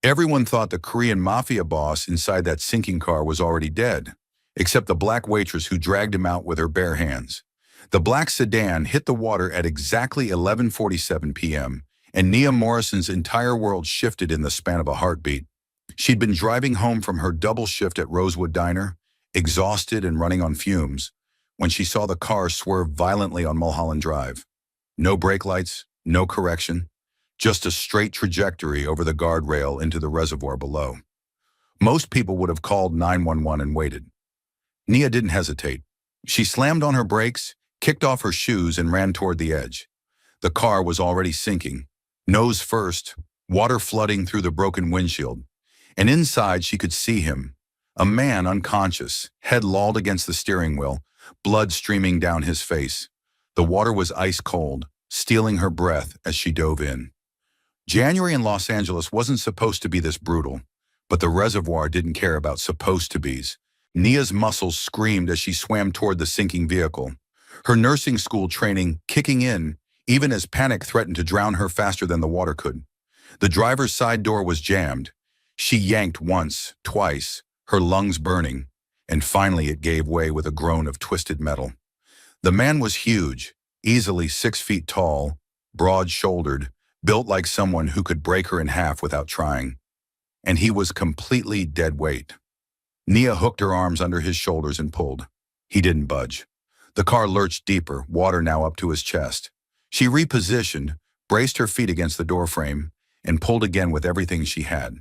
Everyone thought the Korean Mafia boss inside that sinking car was already dead, except the black waitress who dragged him out with her bare hands. The black sedan hit the water at exactly 11:47 p.m., and Nia Morrison's entire world shifted in the span of a heartbeat. She'd been driving home from her double shift at Rosewood Diner, exhausted and running on fumes, when she saw the car swerve violently on Mulholland Drive. No brake lights, no correction, just a straight trajectory over the guardrail into the reservoir below. Most people would have called 911 and waited. Nia didn't hesitate. She slammed on her brakes, kicked off her shoes, and ran toward the edge. The car was already sinking, nose first, water flooding through the broken windshield. And inside she could see him, a man unconscious, head lolled against the steering wheel, blood streaming down his face. The water was ice cold, stealing her breath as she dove in. January in Los Angeles wasn't supposed to be this brutal, but the reservoir didn't care about supposed to be's. Nia's muscles screamed as she swam toward the sinking vehicle, her nursing school training kicking in, even as panic threatened to drown her faster than the water could. The driver's side door was jammed. She yanked once, twice, her lungs burning, and finally it gave way with a groan of twisted metal. The man was huge, easily 6 feet tall, broad-shouldered, built like someone who could break her in half without trying. And he was completely dead weight. Nia hooked her arms under his shoulders and pulled. He didn't budge. The car lurched deeper, water now up to his chest. She repositioned, braced her feet against the doorframe, and pulled again with everything she had.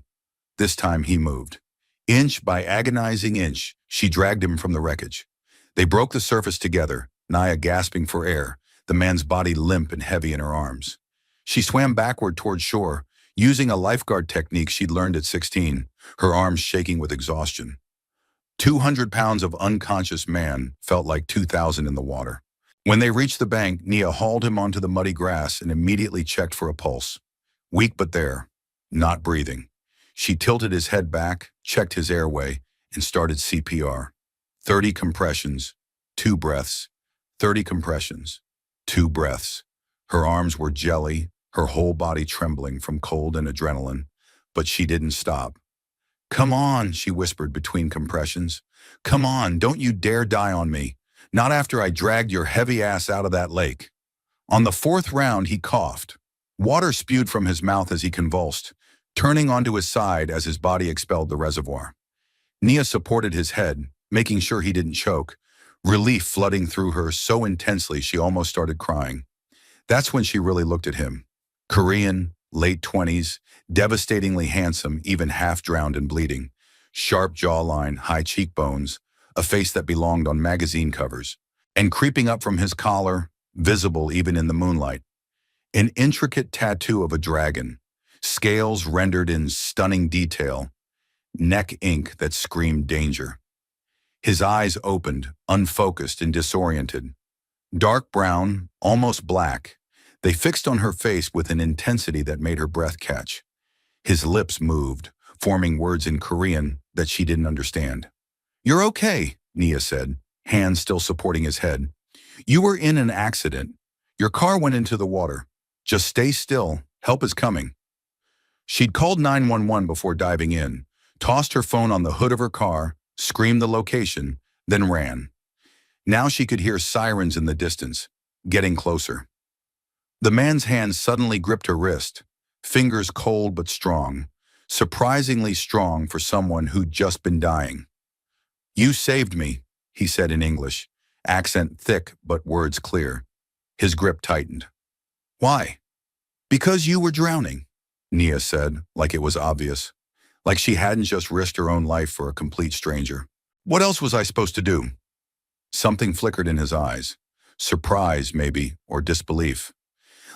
This time he moved. Inch by agonizing inch, she dragged him from the wreckage. They broke the surface together, Nia gasping for air, the man's body limp and heavy in her arms. She swam backward toward shore, using a lifeguard technique she'd learned at 16, her arms shaking with exhaustion. 200 pounds of unconscious man felt like 2,000 in the water. When they reached the bank, Nia hauled him onto the muddy grass and immediately checked for a pulse. Weak but there, not breathing. She tilted his head back, checked his airway, and started CPR. 30 compressions, 2 breaths. 30 compressions, 2 breaths. Her arms were jelly, her whole body trembling from cold and adrenaline, but she didn't stop. "Come on," she whispered between compressions. "Come on, don't you dare die on me. Not after I dragged your heavy ass out of that lake." On the 4th round, he coughed. Water spewed from his mouth as he convulsed, turning onto his side as his body expelled the reservoir. Nia supported his head, making sure he didn't choke, relief flooding through her so intensely she almost started crying. That's when she really looked at him. Korean, late 20s, devastatingly handsome, even half drowned and bleeding. Sharp jawline, high cheekbones, a face that belonged on magazine covers. And creeping up from his collar, visible even in the moonlight, an intricate tattoo of a dragon, scales rendered in stunning detail, neck ink that screamed danger. His eyes opened, unfocused and disoriented. Dark brown, almost black, they fixed on her face with an intensity that made her breath catch. His lips moved, forming words in Korean that she didn't understand. "You're okay," Nia said, hands still supporting his head. "You were in an accident. Your car went into the water. Just stay still. Help is coming." She'd called 911 before diving in, tossed her phone on the hood of her car, screamed the location, then ran. Now she could hear sirens in the distance, getting closer. The man's hand suddenly gripped her wrist, fingers cold but strong, surprisingly strong for someone who'd just been dying. "You saved me," he said in English, accent thick but words clear. His grip tightened. "Why?" "Because you were drowning," Nia said, like it was obvious, like she hadn't just risked her own life for a complete stranger. "What else was I supposed to do?" Something flickered in his eyes, surprise maybe, or disbelief.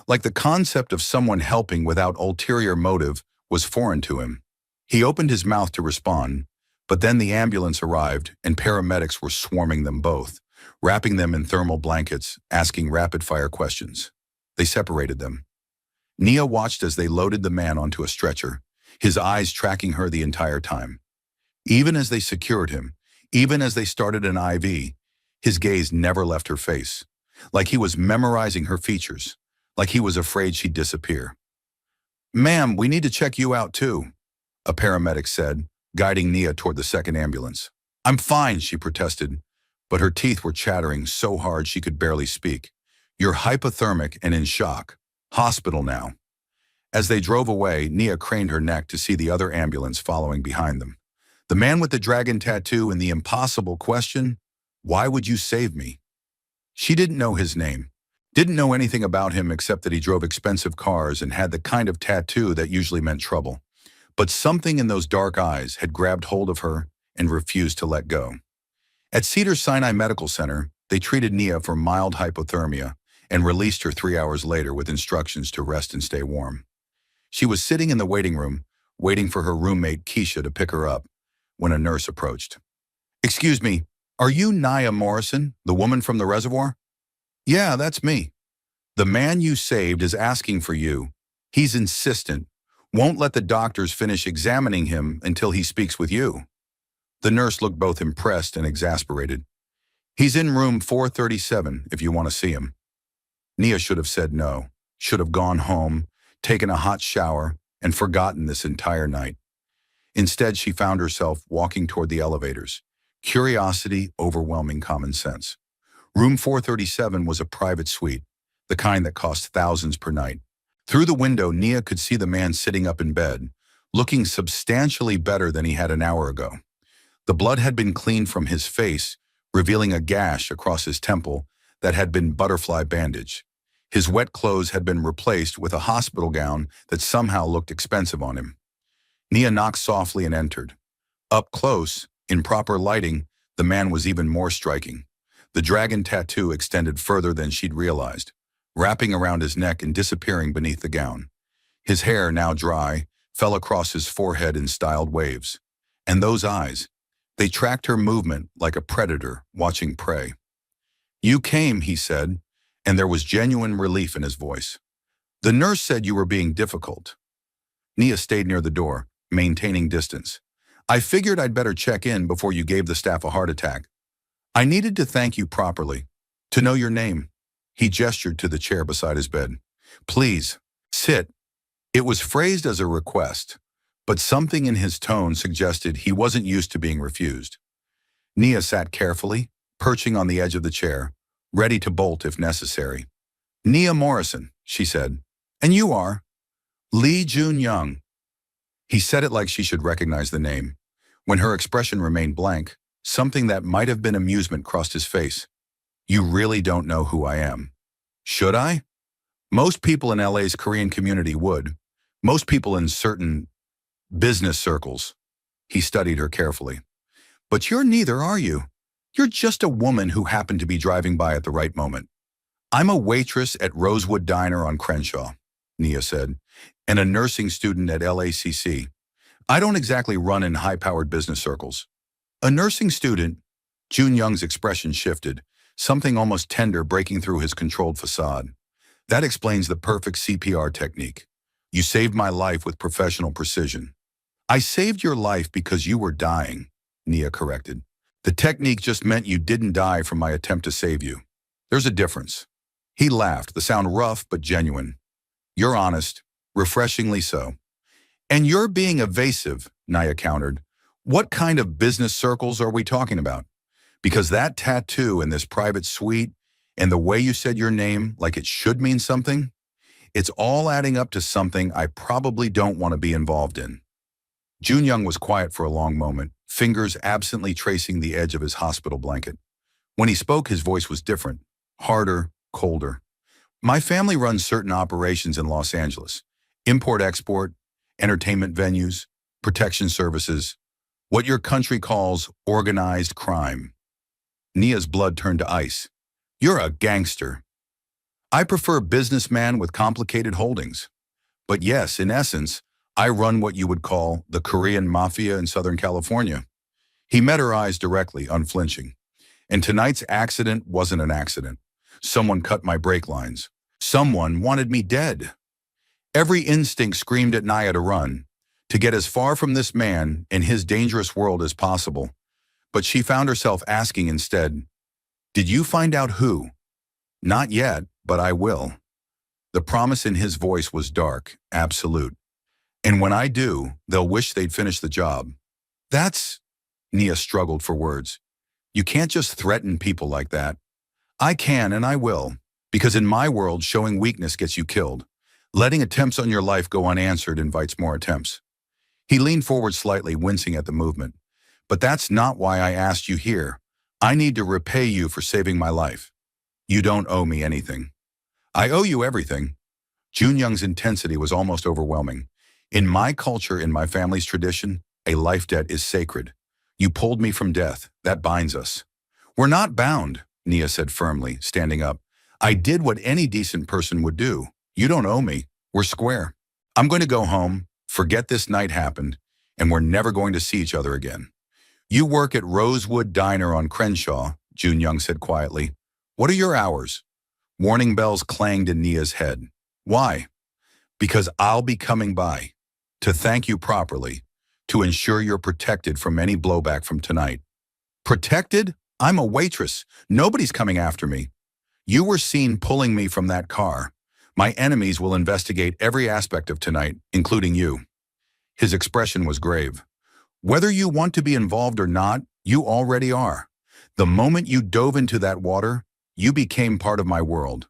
Like the concept of someone helping without ulterior motive was foreign to him. He opened his mouth to respond, but then the ambulance arrived and paramedics were swarming them both, wrapping them in thermal blankets, asking rapid-fire questions. They separated them. Nia watched as they loaded the man onto a stretcher, his eyes tracking her the entire time. Even as they secured him, even as they started an IV, his gaze never left her face, like he was memorizing her features, like he was afraid she'd disappear. "Ma'am, we need to check you out too." a paramedic said, guiding Nia toward the second ambulance. I'm fine, she protested, but her teeth were chattering so hard she could barely speak. You're hypothermic and in shock. Hospital now. As they drove away, Nia craned her neck to see the other ambulance following behind them. The man with the dragon tattoo and the impossible question, why would you save me? She didn't know his name, didn't know anything about him except that he drove expensive cars and had the kind of tattoo that usually meant trouble. But something in those dark eyes had grabbed hold of her and refused to let go. At Cedars-Sinai Medical Center, they treated Nia for mild hypothermia and released her 3 hours later with instructions to rest and stay warm. She was sitting in the waiting room, waiting for her roommate Keisha to pick her up, when a nurse approached. Excuse me, are you Nia Morrison, the woman from the reservoir? Yeah, that's me. The man you saved is asking for you. He's insistent. Won't let the doctors finish examining him until he speaks with you. The nurse looked both impressed and exasperated. He's in room 437 if you want to see him. Nia should have said no, should have gone home, taken a hot shower, and forgotten this entire night. Instead, she found herself walking toward the elevators, curiosity overwhelming common sense. Room 437 was a private suite, the kind that cost thousands per night. Through the window, Nia could see the man sitting up in bed, looking substantially better than he had an hour ago. The blood had been cleaned from his face, revealing a gash across his temple that had been butterfly bandaged. His wet clothes had been replaced with a hospital gown that somehow looked expensive on him. Nia knocked softly and entered. Up close, in proper lighting, the man was even more striking. The dragon tattoo extended further than she'd realized, wrapping around his neck and disappearing beneath the gown. His hair, now dry, fell across his forehead in styled waves. And those eyes, they tracked her movement like a predator watching prey. You came, he said, and there was genuine relief in his voice. The nurse said you were being difficult. Nia stayed near the door, maintaining distance. I figured I'd better check in before you gave the staff a heart attack. I needed to thank you properly, to know your name. He gestured to the chair beside his bed. Please, sit. It was phrased as a request, but something in his tone suggested he wasn't used to being refused. Nia sat carefully, perching on the edge of the chair, ready to bolt if necessary. Nia Morrison, she said. And you are? Lee Jun-young. He said it like she should recognize the name. When her expression remained blank, something that might have been amusement crossed his face. You really don't know who I am. Should I? Most people in LA's Korean community would. Most people in certain business circles. He studied her carefully. But you're neither, are you? You're just a woman who happened to be driving by at the right moment. I'm a waitress at Rosewood Diner on Crenshaw, Nia said, and a nursing student at LACC. I don't exactly run in high-powered business circles. A nursing student? Jun-young's expression shifted, something almost tender breaking through his controlled facade. That explains the perfect CPR technique. You saved my life with professional precision. I saved your life because you were dying, Nia corrected. The technique just meant you didn't die from my attempt to save you. There's a difference. He laughed, the sound rough but genuine. You're honest, refreshingly so. And you're being evasive, Nia countered. What kind of business circles are we talking about? Because that tattoo in this private suite and the way you said your name like it should mean something, it's all adding up to something I probably don't want to be involved in. Jun-young was quiet for a long moment, fingers absently tracing the edge of his hospital blanket. When he spoke, his voice was different, harder, colder. My family runs certain operations in Los Angeles. Import-export, entertainment venues, protection services, what your country calls organized crime. Nia's blood turned to ice. You're a gangster. I prefer businessman with complicated holdings. But yes, in essence, I run what you would call the Korean Mafia in Southern California. He met her eyes directly, unflinching. And tonight's accident wasn't an accident. Someone cut my brake lines. Someone wanted me dead. Every instinct screamed at Nia to run, to get as far from this man in his dangerous world as possible. But she found herself asking instead, did you find out who? Not yet, but I will. The promise in his voice was dark, absolute. And when I do, they'll wish they'd finished the job. That's, Nia struggled for words. You can't just threaten people like that. I can and I will, because in my world, showing weakness gets you killed. Letting attempts on your life go unanswered invites more attempts. He leaned forward slightly, wincing at the movement. But that's not why I asked you here. I need to repay you for saving my life. You don't owe me anything. I owe you everything. Junyoung's intensity was almost overwhelming. In my culture, in my family's tradition, a life debt is sacred. You pulled me from death. That binds us. We're not bound, Nia said firmly, standing up. I did what any decent person would do. You don't owe me. We're square. I'm going to go home, forget this night happened, and we're never going to see each other again. You work at Rosewood Diner on Crenshaw, Junyoung said quietly. What are your hours? Warning bells clanged in Nia's head. Why? Because I'll be coming by. To thank you properly. To ensure you're protected from any blowback from tonight. Protected? I'm a waitress. Nobody's coming after me. You were seen pulling me from that car. My enemies will investigate every aspect of tonight, including you. His expression was grave. Whether you want to be involved or not, you already are. The moment you dove into that water, you became part of my world.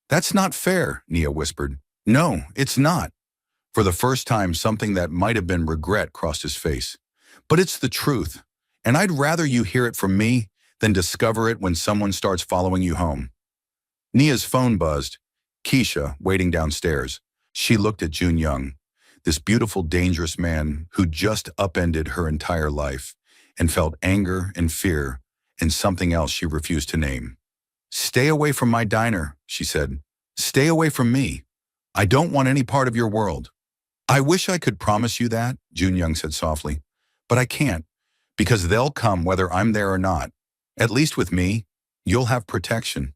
That's not fair, Nia whispered. No, it's not. For the first time, something that might have been regret crossed his face. But it's the truth, and I'd rather you hear it from me than discover it when someone starts following you home. Nia's phone buzzed. Keisha, waiting downstairs. She looked at Junyoung, this beautiful, dangerous man who just upended her entire life, and felt anger and fear and something else she refused to name. Stay away from my diner, she said. Stay away from me. I don't want any part of your world. I wish I could promise you that, Junyoung said softly, but I can't, because they'll come whether I'm there or not. At least with me, you'll have protection.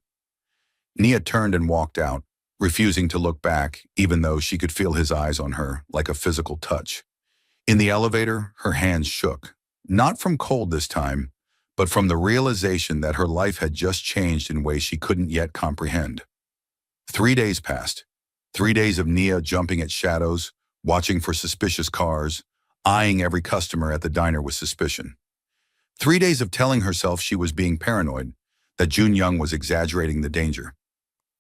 Nia turned and walked out, refusing to look back, even though she could feel his eyes on her like a physical touch. In the elevator, her hands shook, not from cold this time, but from the realization that her life had just changed in ways she couldn't yet comprehend. 3 days passed. 3 days of Nia jumping at shadows, watching for suspicious cars, eyeing every customer at the diner with suspicion. 3 days of telling herself she was being paranoid, that Junyoung was exaggerating the danger.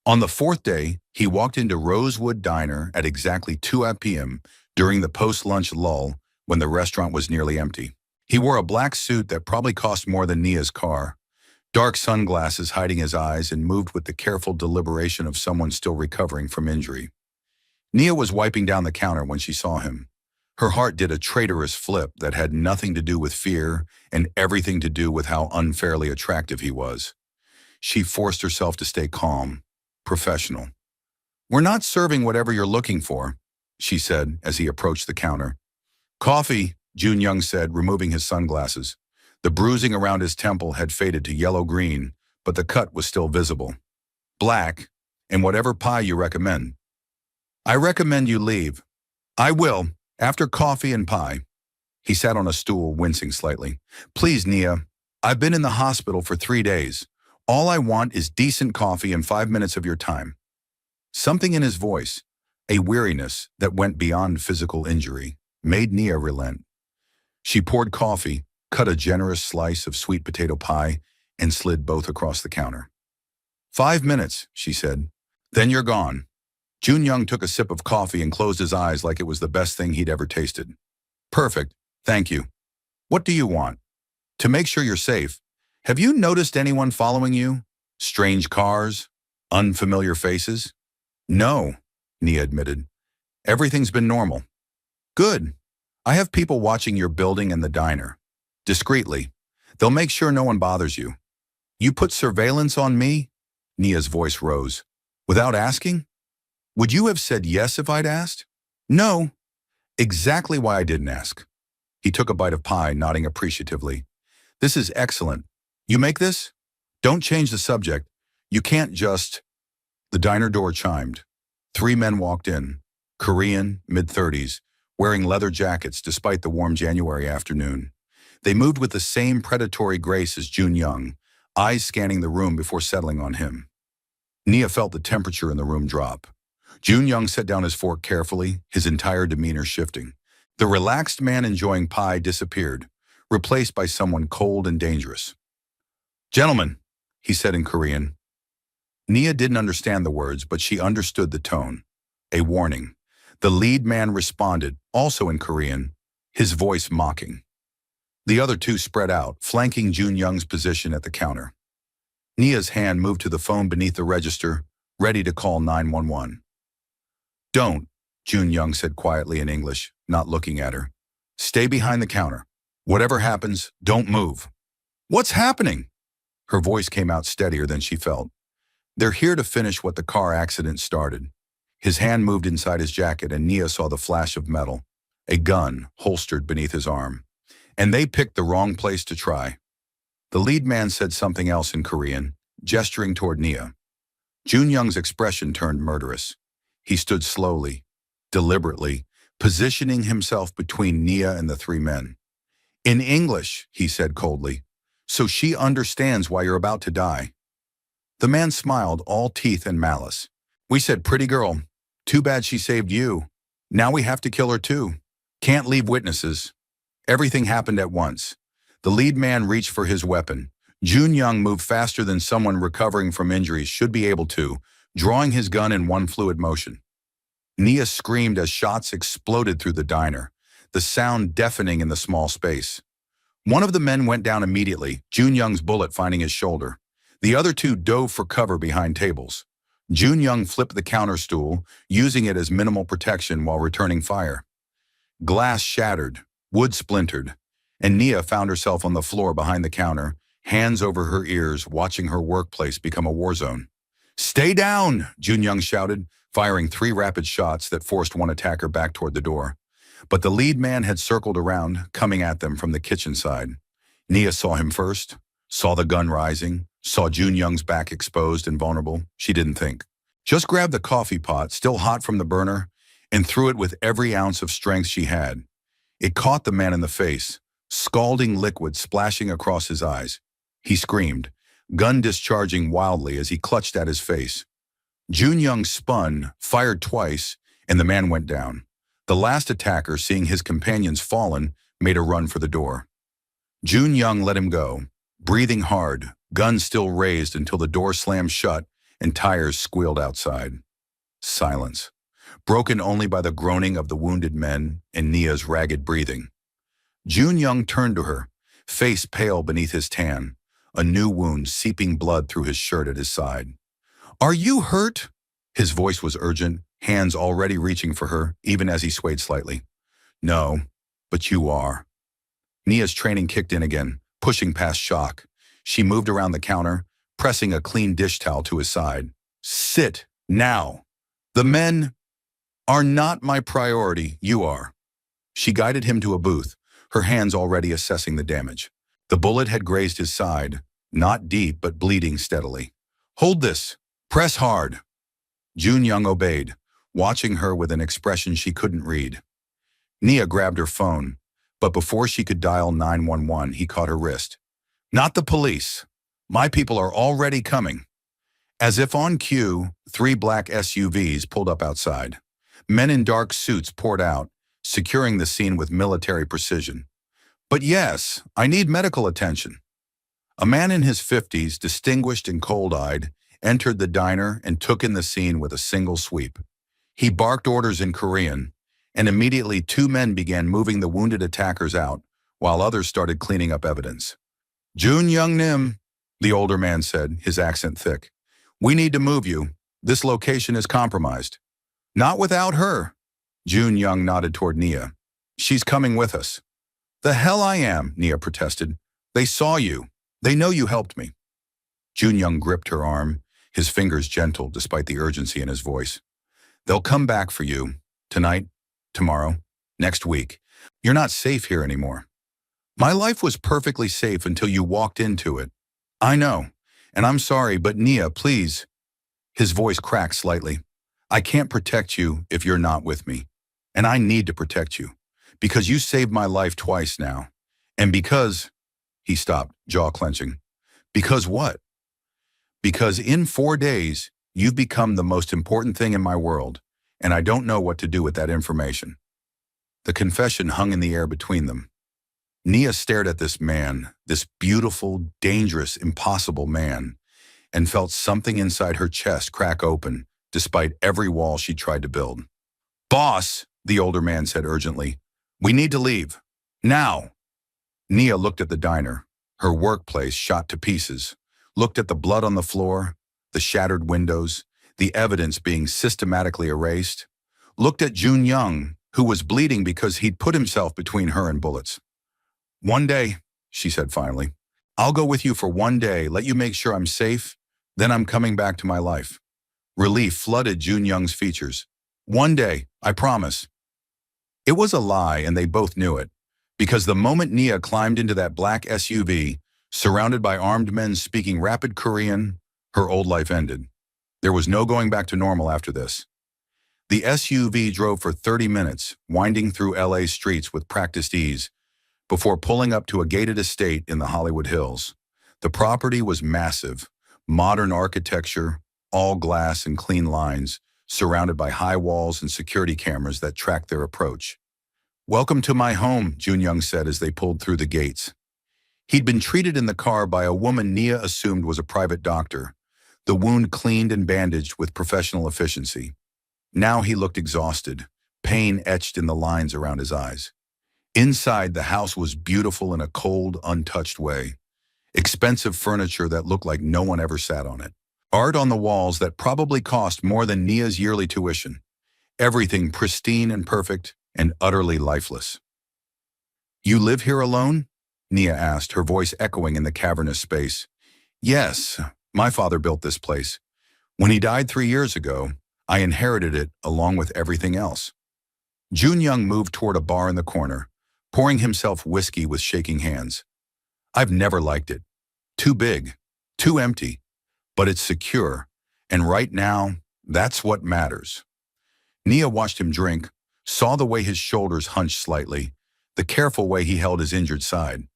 On the 4th day, he walked into Rosewood Diner at exactly 2 p.m. during the post-lunch lull when the restaurant was nearly empty. He wore a black suit that probably cost more than Nia's car, dark sunglasses hiding his eyes, and moved with the careful deliberation of someone still recovering from injury. Nia was wiping down the counter when she saw him. Her heart did a traitorous flip that had nothing to do with fear and everything to do with how unfairly attractive he was. She forced herself to stay calm, professional. We're not serving whatever you're looking for, she said as he approached the counter. Coffee, Junyoung said, removing his sunglasses. The bruising around his temple had faded to yellow-green, but the cut was still visible. Black, and whatever pie you recommend. I recommend you leave. I will, after coffee and pie. He sat on a stool, wincing slightly. Please, Nia, I've been in the hospital for 3 days. All I want is decent coffee and 5 minutes of your time. Something in his voice, a weariness that went beyond physical injury, made Nia relent. She poured coffee, cut a generous slice of sweet potato pie, and slid both across the counter. 5 minutes, she said. Then you're gone. Junyoung took a sip of coffee and closed his eyes like it was the best thing he'd ever tasted. Perfect, thank you. What do you want? To make sure you're safe, have you noticed anyone following you? Strange cars? Unfamiliar faces? No, Nia admitted. Everything's been normal. Good. I have people watching your building and the diner. Discreetly. They'll make sure no one bothers you. You put surveillance on me? Nia's voice rose. Without asking? Would you have said yes if I'd asked? No. Exactly why I didn't ask. He took a bite of pie, nodding appreciatively. This is excellent. You make this? Don't change the subject. You can't just... The diner door chimed. 3 men walked in, Korean, mid-30s, wearing leather jackets despite the warm January afternoon. They moved with the same predatory grace as Junyoung, eyes scanning the room before settling on him. Nia felt the temperature in the room drop. Jun Young set down his fork carefully, his entire demeanor shifting. The relaxed man enjoying pie disappeared, replaced by someone cold and dangerous. "Gentlemen," he said in Korean. Nia didn't understand the words, but she understood the tone. A warning. The lead man responded, also in Korean, his voice mocking. The other two spread out, flanking Jun Young's position at the counter. Nia's hand moved to the phone beneath the register, ready to call 911. "Don't," Jun Young said quietly in English, not looking at her. "Stay behind the counter. Whatever happens, don't move." "What's happening?" Her voice came out steadier than she felt. "They're here to finish what the car accident started." His hand moved inside his jacket and Nia saw the flash of metal, a gun holstered beneath his arm. "And they picked the wrong place to try." The lead man said something else in Korean, gesturing toward Nia. Jun Young's expression turned murderous. He stood slowly, deliberately, positioning himself between Nia and the three men. "In English," he said coldly, "so she understands why you're about to die." The man smiled, all teeth and malice. "We said pretty girl. Too bad she saved you. Now we have to kill her too. Can't leave witnesses." Everything happened at once. The lead man reached for his weapon. Jun Young moved faster than someone recovering from injuries should be able to, drawing his gun in one fluid motion. Nia screamed as shots exploded through the diner, the sound deafening in the small space. One of the men went down immediately, Jun Young's bullet finding his shoulder. The other two dove for cover behind tables. Jun Young flipped the counter stool, using it as minimal protection while returning fire. Glass shattered, wood splintered, and Nia found herself on the floor behind the counter, hands over her ears, watching her workplace become a war zone. "Stay down!" Jun Young shouted, firing 3 rapid shots that forced one attacker back toward the door. But the lead man had circled around, coming at them from the kitchen side. Nia saw him first, saw the gun rising, saw Jun Young's back exposed and vulnerable. She didn't think. Just grabbed the coffee pot, still hot from the burner, and threw it with every ounce of strength she had. It caught the man in the face, scalding liquid splashing across his eyes. He screamed, gun discharging wildly as he clutched at his face. Jun Young spun, fired twice, and the man went down. The last attacker, seeing his companions fallen, made a run for the door. Jun Young let him go, breathing hard, gun still raised until the door slammed shut and tires squealed outside. Silence, broken only by the groaning of the wounded men and Nia's ragged breathing. Jun Young turned to her, face pale beneath his tan, a new wound seeping blood through his shirt at his side. "Are you hurt?" His voice was urgent, hands already reaching for her, even as he swayed slightly. "No, but you are." Nia's training kicked in again, pushing past shock. She moved around the counter, pressing a clean dish towel to his side. "Sit, now. The men are not my priority, you are." She guided him to a booth, her hands already assessing the damage. The bullet had grazed his side, not deep but bleeding steadily. "Hold this. Press hard." Jun Young obeyed, watching her with an expression she couldn't read. Nia grabbed her phone, but before she could dial 911, he caught her wrist. "Not the police. My people are already coming." As if on cue, 3 black SUVs pulled up outside. Men in dark suits poured out, securing the scene with military precision. "But yes, I need medical attention." A man in his 50s, distinguished and cold-eyed, entered the diner and took in the scene with a single sweep. He barked orders in Korean, and immediately 2 men began moving the wounded attackers out, while others started cleaning up evidence. "Jun Young Nim," the older man said, his accent thick. "We need to move you. This location is compromised." "Not without her." Jun Young nodded toward Nia. "She's coming with us." "The hell I am," Nia protested. "They saw you. They know you helped me." Jun Young gripped her arm, his fingers gentle despite the urgency in his voice. "They'll come back for you. Tonight, tomorrow, next week. You're not safe here anymore." "My life was perfectly safe until you walked into it." "I know, and I'm sorry, but Nia, please." His voice cracked slightly. "I can't protect you if you're not with me. And I need to protect you. Because you saved my life twice now. And because..." He stopped, jaw clenching. "Because what?" "Because in 4 days, you've become the most important thing in my world. and I don't know what to do with that information." The confession hung in the air between them. Nia stared at this man, this beautiful, dangerous, impossible man, and felt something inside her chest crack open, despite every wall she tried to build. "Boss," the older man said urgently, "we need to leave. Now." Nia looked at the diner, her workplace shot to pieces, looked at the blood on the floor, the shattered windows, the evidence being systematically erased, looked at Jun Young, who was bleeding because he'd put himself between her and bullets. "One day," she said finally, "I'll go with you for one day, let you make sure I'm safe, then I'm coming back to my life." Relief flooded Jun Young's features. "One day, I promise." It was a lie, and they both knew it, because the moment Nia climbed into that black SUV, surrounded by armed men speaking rapid Korean, her old life ended. There was no going back to normal after this. The SUV drove for 30 minutes, winding through LA streets with practiced ease, before pulling up to a gated estate in the Hollywood Hills. The property was massive, modern architecture, all glass and clean lines, surrounded by high walls and security cameras that tracked their approach. "Welcome to my home," Jun Young said as they pulled through the gates. He'd been treated in the car by a woman Nia assumed was a private doctor, the wound cleaned and bandaged with professional efficiency. Now he looked exhausted, pain etched in the lines around his eyes. Inside, the house was beautiful in a cold, untouched way. Expensive furniture that looked like no one ever sat on it. Art on the walls that probably cost more than Nia's yearly tuition. Everything pristine and perfect and utterly lifeless. "You live here alone?" Nia asked, her voice echoing in the cavernous space. "Yes, my father built this place. When he died 3 years ago, I inherited it along with everything else." Jun Young moved toward a bar in the corner, pouring himself whiskey with shaking hands. "I've never liked it. Too big, too empty, but it's secure, and right now, that's what matters." Nia watched him drink, saw the way his shoulders hunched slightly, the careful way he held his injured side.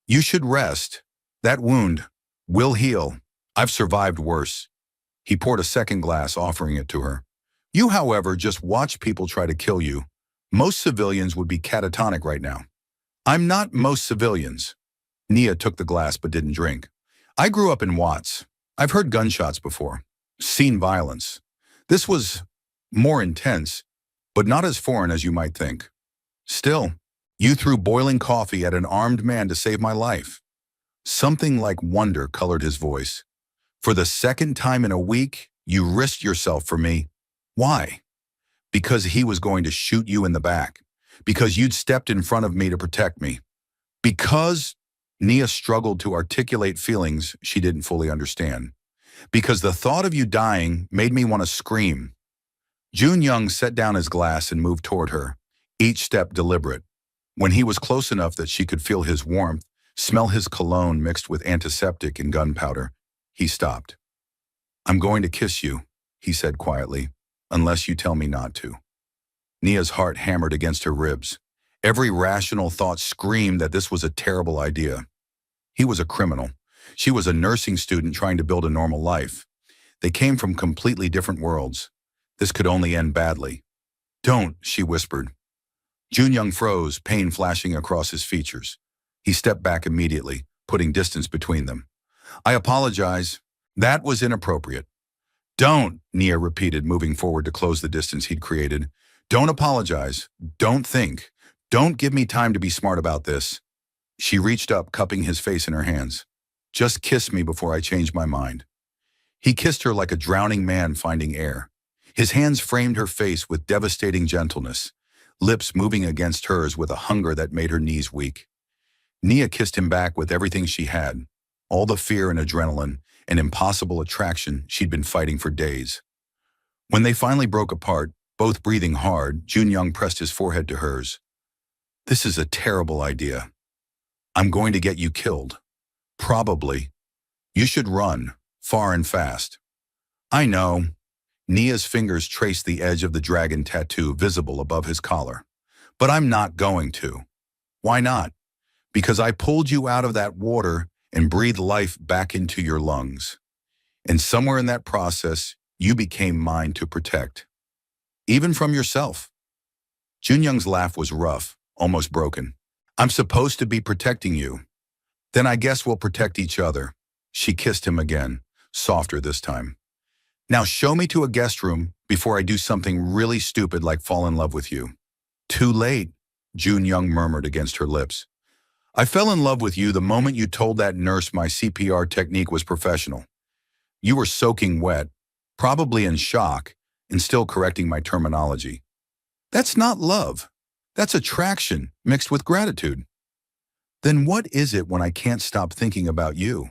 "You should rest. That wound will heal. I've survived worse." He poured a second glass, offering it to her. "You, however, just watch people try to kill you. Most civilians would be catatonic right now." "I'm not most civilians." Nia took the glass but didn't drink. "I grew up in Watts. I've heard gunshots before, seen violence. This was more intense, but not as foreign as you might think. Still, you threw boiling coffee at an armed man to save my life." Something like wonder colored his voice. "For the second time in a week, you risked yourself for me. Why?" "Because he was going to shoot you in the back. Because you'd stepped in front of me to protect me. Because—" Nia struggled to articulate feelings she didn't fully understand. "Because the thought of you dying made me want to scream." Jun Young set down his glass and moved toward her, each step deliberate. When he was close enough that she could feel his warmth, smell his cologne mixed with antiseptic and gunpowder, he stopped. "I'm going to kiss you," he said quietly, "unless you tell me not to." Nia's heart hammered against her ribs. Every rational thought screamed that this was a terrible idea. He was a criminal. She was a nursing student trying to build a normal life. They came from completely different worlds. This could only end badly. "Don't," she whispered. Jun Young froze, pain flashing across his features. He stepped back immediately, putting distance between them. "I apologize. That was inappropriate." "Don't," Nia repeated, moving forward to close the distance he'd created. "Don't apologize. Don't think. Don't give me time to be smart about this." She reached up, cupping his face in her hands. "Just kiss me before I change my mind." He kissed her like a drowning man finding air. His hands framed her face with devastating gentleness, lips moving against hers with a hunger that made her knees weak. Nia kissed him back with everything she had, all the fear and adrenaline and impossible attraction she'd been fighting for days. When they finally broke apart, both breathing hard, Jun Young pressed his forehead to hers. "This is a terrible idea. I'm going to get you killed. Probably. You should run, far and fast." "I know." Nia's fingers traced the edge of the dragon tattoo visible above his collar. "But I'm not going to." "Why not?" "Because I pulled you out of that water and breathed life back into your lungs. And somewhere in that process, you became mine to protect." even from yourself. Junyoung's laugh was rough, almost broken. I'm supposed to be protecting you. Then I guess we'll protect each other. She kissed him again, softer this time. Now show me to a guest room before I do something really stupid like fall in love with you. Too late, Junyoung murmured against her lips. I fell in love with you the moment you told that nurse my CPR technique was professional. You were soaking wet, probably in shock, and still correcting my terminology. That's not love. That's attraction mixed with gratitude. Then what is it when I can't stop thinking about you?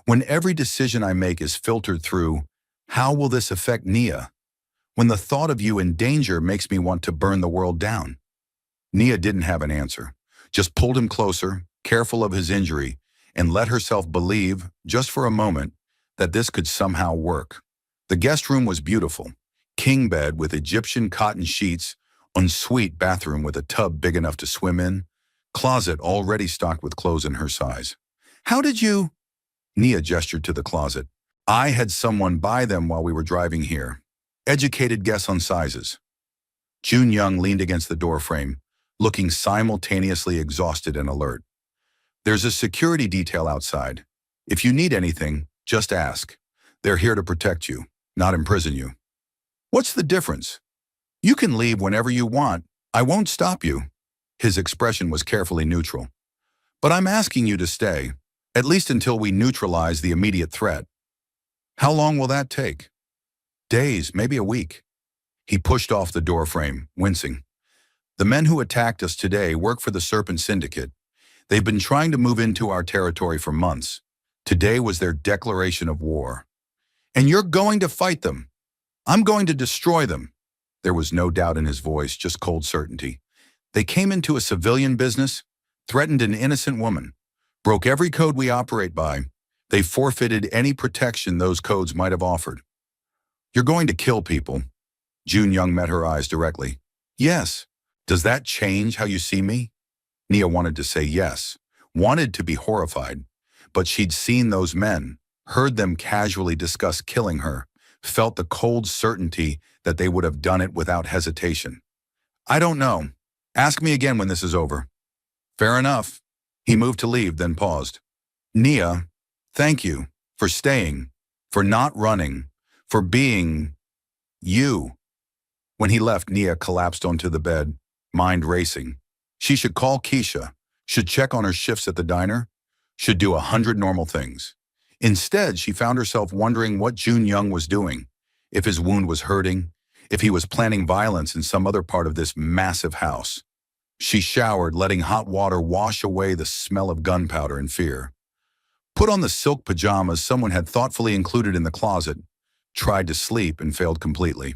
When every decision I make is filtered through, how will this affect Nia? When the thought of you in danger makes me want to burn the world down. Nia didn't have an answer, just pulled him closer, careful of his injury, and let herself believe, just for a moment, that this could somehow work. The guest room was beautiful. King bed with Egyptian cotton sheets, ensuite bathroom with a tub big enough to swim in, closet already stocked with clothes in her size. How did you? Nia gestured to the closet. I had someone buy them while we were driving here. Educated guess on sizes. Junyoung leaned against the doorframe, looking simultaneously exhausted and alert. There's a security detail outside. If you need anything, just ask. They're here to protect you, not imprison you. What's the difference? You can leave whenever you want. I won't stop you. His expression was carefully neutral. But I'm asking you to stay, at least until we neutralize the immediate threat. How long will that take? Days, maybe a week. He pushed off the doorframe, wincing. The men who attacked us today work for the Serpent Syndicate. They've been trying to move into our territory for months. Today was their declaration of war. And you're going to fight them. I'm going to destroy them. There was no doubt in his voice, just cold certainty. They came into a civilian business, threatened an innocent woman, broke every code we operate by. They forfeited any protection those codes might have offered. You're going to kill people. Junyoung met her eyes directly. Yes. Does that change how you see me? Nia wanted to say yes, wanted to be horrified, but she'd seen those men, heard them casually discuss killing her, felt the cold certainty that they would have done it without hesitation. I don't know. Ask me again when this is over. Fair enough. He moved to leave, then paused. Nia, thank you for staying, for not running, for being you. When he left, Nia collapsed onto the bed, mind racing. She should call Keisha, should check on her shifts at the diner, should do 100 normal things. Instead, she found herself wondering what Junyoung was doing, if his wound was hurting, if he was planning violence in some other part of this massive house. She showered, letting hot water wash away the smell of gunpowder and fear. Put on the silk pajamas someone had thoughtfully included in the closet, tried to sleep and failed completely.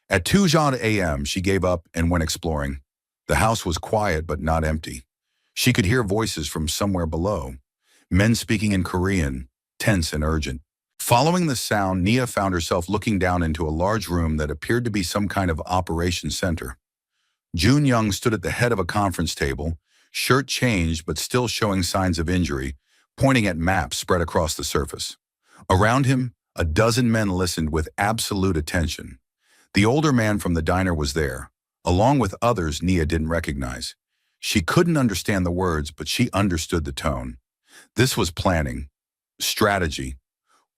At 2 a.m., she gave up and went exploring. The house was quiet but not empty. She could hear voices from somewhere below, men speaking in Korean, tense and urgent. Following the sound, Nia found herself looking down into a large room that appeared to be some kind of operations center. Junyoung stood at the head of a conference table, shirt changed but still showing signs of injury, pointing at maps spread across the surface. Around him, a dozen men listened with absolute attention. The older man from the diner was there, along with others Nia didn't recognize. She couldn't understand the words, but she understood the tone. This was planning, strategy,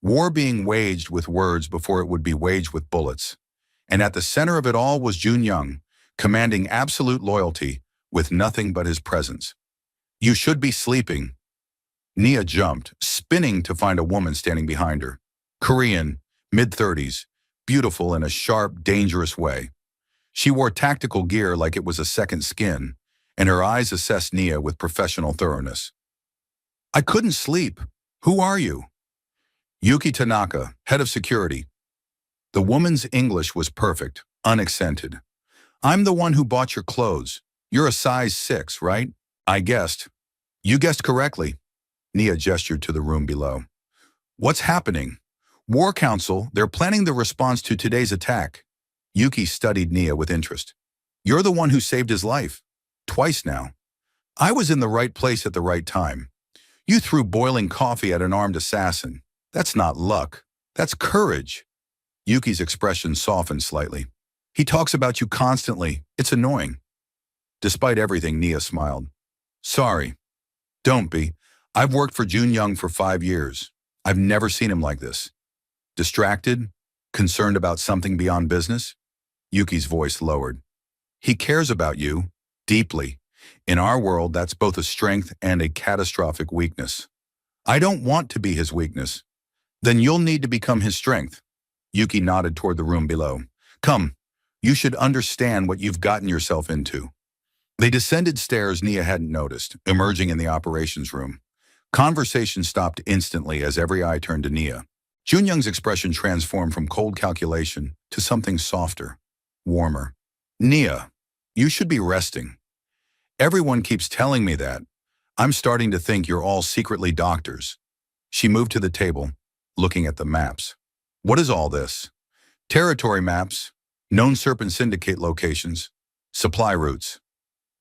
war being waged with words before it would be waged with bullets. And at the center of it all was Junyoung, commanding absolute loyalty with nothing but his presence. You should be sleeping. Nia jumped, spinning to find a woman standing behind her. Korean, mid-30s, beautiful in a sharp, dangerous way. She wore tactical gear like it was a second skin, and her eyes assessed Nia with professional thoroughness. I couldn't sleep. Who are you? Yuki Tanaka, head of security. The woman's English was perfect, unaccented. I'm the one who bought your clothes. You're a size 6, right? I guessed. You guessed correctly. Nia gestured to the room below. What's happening? War Council, they're planning the response to today's attack. Yuki studied Nia with interest. You're the one who saved his life. Twice now. I was in the right place at the right time. You threw boiling coffee at an armed assassin. That's not luck. That's courage. Yuki's expression softened slightly. He talks about you constantly. It's annoying. Despite everything, Nia smiled. Sorry. Don't be. I've worked for Jun Young for 5 years. I've never seen him like this. Distracted? Concerned about something beyond business? Yuki's voice lowered. He cares about you, deeply. In our world, that's both a strength and a catastrophic weakness. I don't want to be his weakness. Then you'll need to become his strength. Yuki nodded toward the room below. Come, you should understand what you've gotten yourself into. They descended stairs Nia hadn't noticed, emerging in the operations room. Conversation stopped instantly as every eye turned to Nia. Jun Young's expression transformed from cold calculation to something softer, warmer. Nia, you should be resting. Everyone keeps telling me that. I'm starting to think you're all secretly doctors. She moved to the table, looking at the maps. What is all this? Territory maps, known Serpent Syndicate locations, supply routes.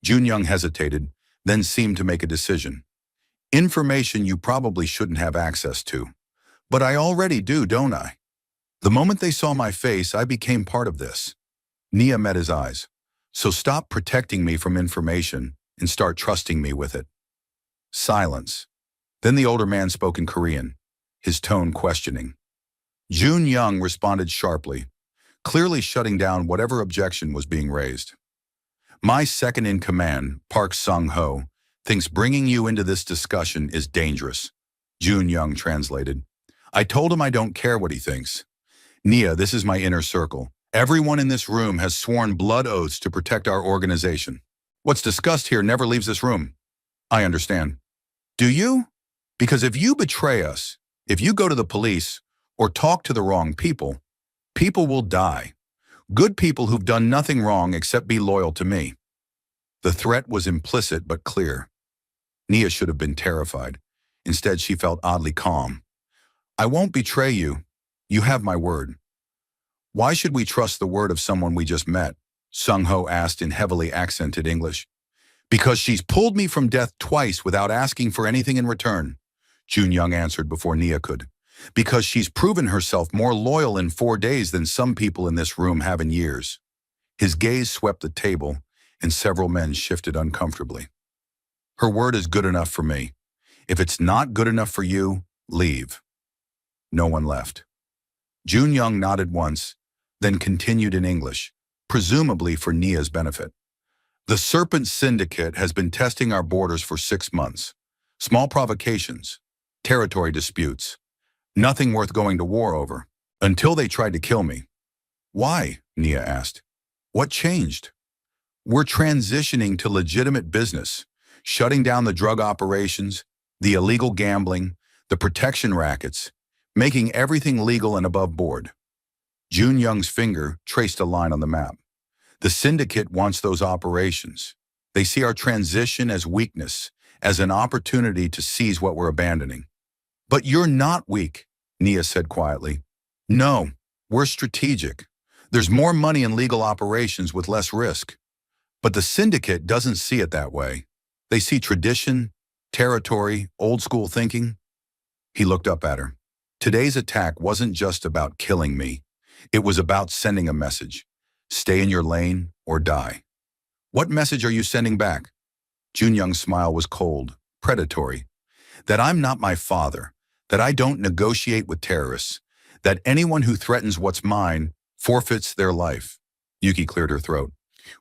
Jun Young hesitated, then seemed to make a decision. Information you probably shouldn't have access to. But I already do, don't I? The moment they saw my face, I became part of this. Nia met his eyes. So stop protecting me from information and start trusting me with it. Silence. Then the older man spoke in Korean, his tone questioning. Jun Young responded sharply, clearly shutting down whatever objection was being raised. My second-in-command, Park Sung-ho, thinks bringing you into this discussion is dangerous. Jun Young translated. I told him I don't care what he thinks. Nia, this is my inner circle. Everyone in this room has sworn blood oaths to protect our organization. What's discussed here never leaves this room. I understand. Do you? Because if you betray us, if you go to the police or talk to the wrong people, people will die. Good people who've done nothing wrong except be loyal to me. The threat was implicit but clear. Nia should have been terrified. Instead, she felt oddly calm. I won't betray you. You have my word. Why should we trust the word of someone we just met? Sung-ho asked in heavily accented English. Because she's pulled me from death twice without asking for anything in return, Jun Young answered before Nia could. Because she's proven herself more loyal in 4 days than some people in this room have in years. His gaze swept the table, and several men shifted uncomfortably. Her word is good enough for me. If it's not good enough for you, leave. No one left. Jun Young nodded once, then continued in English, presumably for Nia's benefit. The Serpent Syndicate has been testing our borders for 6 months. Small provocations, territory disputes, nothing worth going to war over, until they tried to kill me. Why? Nia asked. What changed? We're transitioning to legitimate business, shutting down the drug operations, the illegal gambling, the protection rackets, making everything legal and above board. Jun Young's finger traced a line on the map. The syndicate wants those operations. They see our transition as weakness, as an opportunity to seize what we're abandoning. But you're not weak, Nia said quietly. No, we're strategic. There's more money in legal operations with less risk. But the syndicate doesn't see it that way. They see tradition, territory, old school thinking. He looked up at her. Today's attack wasn't just about killing me. It was about sending a message. Stay in your lane or die. What message are you sending back? Jun Young's smile was cold, predatory. That I'm not my father, that I don't negotiate with terrorists, that anyone who threatens what's mine forfeits their life. Yuki cleared her throat.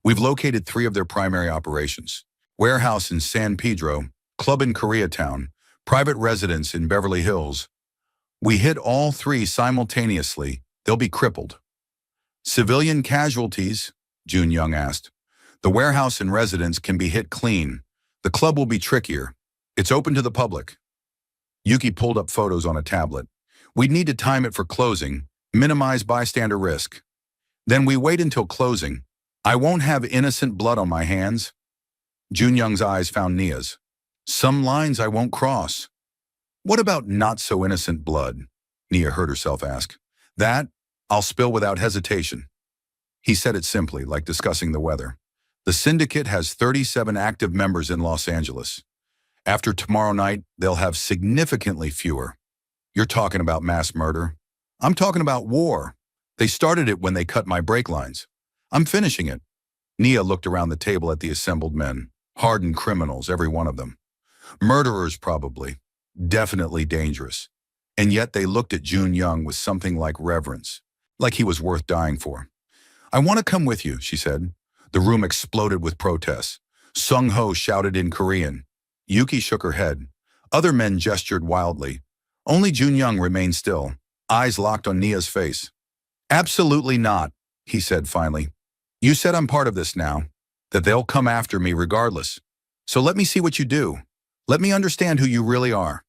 We've located 3 of their primary operations. Warehouse in San Pedro, club in Koreatown, private residence in Beverly Hills. We hit all 3 simultaneously. They'll be crippled. Civilian casualties? Jun Young asked. The warehouse and residence can be hit clean. The club will be trickier. It's open to the public. Yuki pulled up photos on a tablet. We'd need to time it for closing, minimize bystander risk. Then we wait until closing. I won't have innocent blood on my hands. Jun Young's eyes found Nia's. Some lines I won't cross. What about not so innocent blood? Nia heard herself ask. That I'll spill without hesitation. He said it simply, like discussing the weather. The syndicate has 37 active members in Los Angeles. After tomorrow night, they'll have significantly fewer. You're talking about mass murder. I'm talking about war. They started it when they cut my brake lines. I'm finishing it. Nia looked around the table at the assembled men. Hardened criminals, every one of them. Murderers, probably. Definitely dangerous. And yet they looked at Jun Young with something like reverence. Like he was worth dying for. I want to come with you, she said. The room exploded with protests. Sung Ho shouted in Korean. Yuki shook her head. Other men gestured wildly. Only Jun Young remained still, eyes locked on Nia's face. Absolutely not, he said finally. You said I'm part of this now, that they'll come after me regardless. So let me see what you do. Let me understand who you really are.